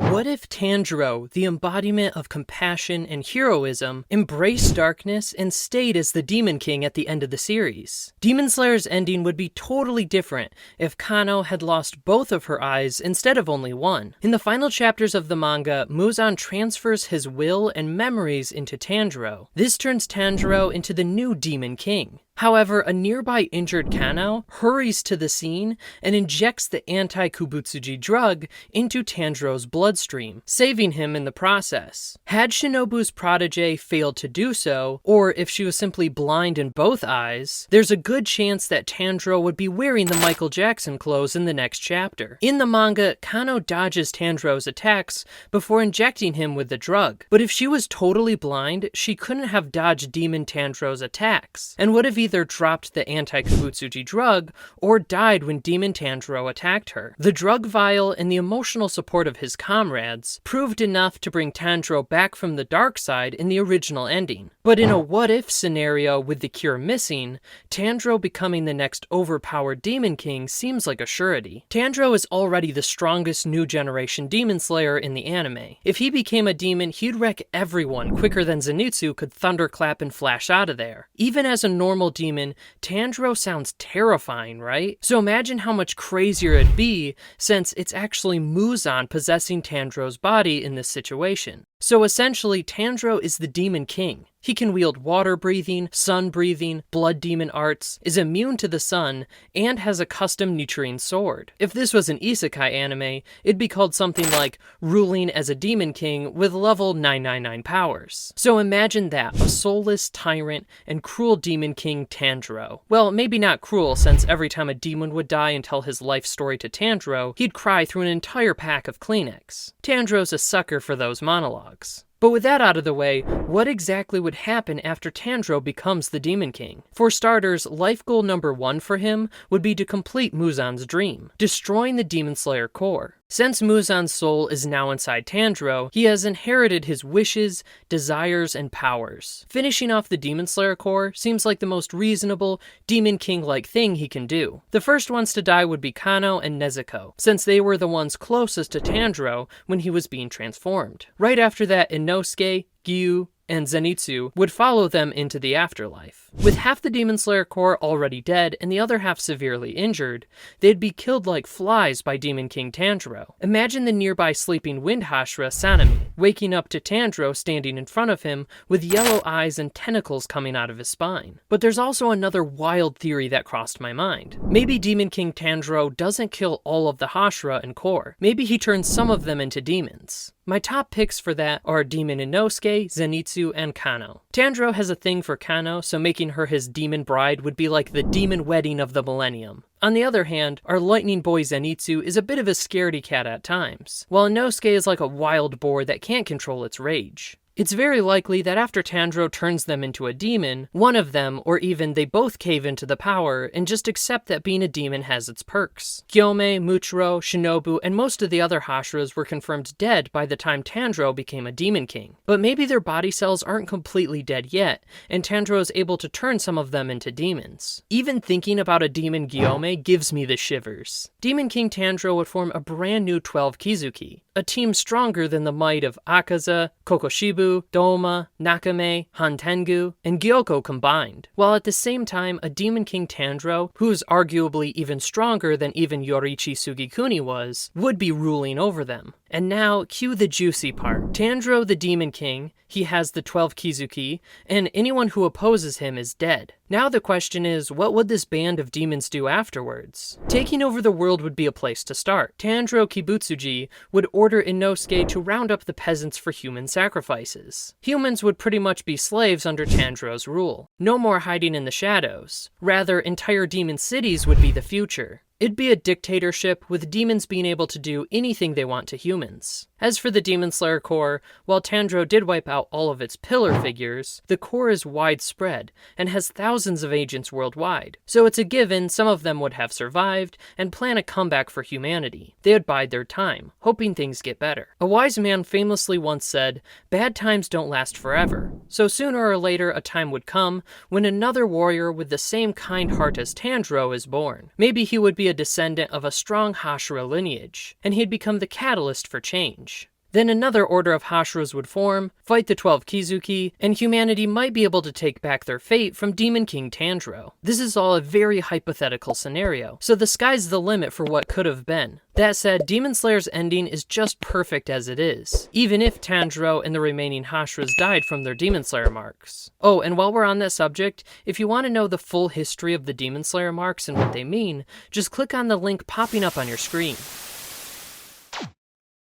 What if Tanjiro, the embodiment of compassion and heroism, embraced darkness and stayed as the Demon King at the end of the series? Demon Slayer's ending would be totally different if Kano had lost both of her eyes instead of only one. In the final chapters of the manga, Muzan transfers his will and memories into Tanjiro. This turns Tanjiro into the new Demon King. However, a nearby injured Kano hurries to the scene and injects the anti-Kubutsuji drug into Tanjiro's bloodstream, saving him in the process. Had Shinobu's protege failed to do so, or if she was simply blind in both eyes, there's a good chance that Tanjiro would be wearing the Michael Jackson clothes in the next chapter. In the manga, Kano dodges Tanjiro's attacks before injecting him with the drug, but if she was totally blind, she couldn't have dodged Demon Tanjiro's attacks, and would have either dropped the anti-Kubutsuji drug or died when Demon Tanjiro attacked her. The drug vial and the emotional support of his comrades proved enough to bring Tanjiro back from the dark side in the original ending. But in a what-if scenario with the cure missing, Tanjiro becoming the next overpowered Demon King seems like a surety. Tanjiro is already the strongest new generation Demon Slayer in the anime. If he became a demon, he'd wreck everyone quicker than Zenitsu could thunderclap and flash out of there. Even as a normal demon, Tanjiro sounds terrifying, right? So imagine how much crazier it'd be since it's actually Muzan possessing Tanjiro's body in this situation. So essentially, Tanjiro is the Demon King. He can wield water-breathing, sun-breathing, blood demon arts, is immune to the sun, and has a custom Nichirin sword. If this was an isekai anime, it'd be called something like Ruling as a Demon King with level 999 powers. So imagine that, a soulless tyrant and cruel Demon King Tanjiro. Well, maybe not cruel, since every time a demon would die and tell his life story to Tanjiro, he'd cry through an entire pack of Kleenex. Tanjiro's a sucker for those monologues. But with that out of the way, what exactly would happen after Tanjiro becomes the Demon King? For starters, life goal number 1 for him would be to complete Muzan's dream, destroying the Demon Slayer core. Since Muzan's soul is now inside Tanjiro, he has inherited his wishes, desires, and powers. Finishing off the Demon Slayer core seems like the most reasonable, Demon King-like thing he can do. The first ones to die would be Kano and Nezuko, since they were the ones closest to Tanjiro when he was being transformed. Right after that, Inosuke, Gyu, and Zenitsu would follow them into the afterlife. With half the Demon Slayer core already dead and the other half severely injured, they'd be killed like flies by Demon King Tanjiro. Imagine the nearby sleeping wind Hashira Sanemi, waking up to Tanjiro standing in front of him with yellow eyes and tentacles coming out of his spine. But there's also another wild theory that crossed my mind. Maybe Demon King Tanjiro doesn't kill all of the Hashira and core. Maybe he turns some of them into demons. My top picks for that are Demon Inosuke, Zenitsu, and Kano. Tanjiro has a thing for Kano, so making her his demon bride would be like the demon wedding of the millennium. On the other hand, our lightning boy Zenitsu is a bit of a scaredy cat at times, while Inosuke is like a wild boar that can't control its rage. It's very likely that after Tanjiro turns them into a demon, one of them, or even they both cave into the power and just accept that being a demon has its perks. Gyome, Muchiro, Shinobu, and most of the other Hashiras were confirmed dead by the time Tanjiro became a Demon King. But maybe their body cells aren't completely dead yet, and Tanjiro is able to turn some of them into demons. Even thinking about a demon Gyome gives me the shivers. Demon King Tanjiro would form a brand new 12 Kizuki, a team stronger than the might of Akaza, Kokoshibu, Doma, Nakame, Hantengu, and Gyoko combined, while at the same time a Demon King Tanjiro, who is arguably even stronger than even Yoriichi Sugikuni was, would be ruling over them. And now, cue the juicy part. Tanjiro the Demon King, he has the 12 Kizuki, and anyone who opposes him is dead. Now the question is, what would this band of demons do afterwards? Taking over the world would be a place to start. Tanjiro Kibutsuji would order Inosuke to round up the peasants for human sacrifices. Humans would pretty much be slaves under Tanjiro's rule. No more hiding in the shadows. Rather, entire demon cities would be the future. It'd be a dictatorship with demons being able to do anything they want to humans. As for the Demon Slayer core, while Tanjiro did wipe out all of its pillar figures, the core is widespread and has thousands of agents worldwide. So it's a given some of them would have survived and plan a comeback for humanity. They would bide their time, hoping things get better. A wise man famously once said, "Bad times don't last forever." So sooner or later a time would come when another warrior with the same kind heart as Tanjiro is born. Maybe he would be a descendant of a strong Hashira lineage, and he'd become the catalyst for change. Then another order of Hashiras would form, fight the 12 Kizuki, and humanity might be able to take back their fate from Demon King Tanjiro. This is all a very hypothetical scenario, so the sky's the limit for what could have been. That said, Demon Slayer's ending is just perfect as it is, even if Tanjiro and the remaining Hashiras died from their Demon Slayer marks. Oh, and while we're on that subject, if you want to know the full history of the Demon Slayer marks and what they mean, just click on the link popping up on your screen.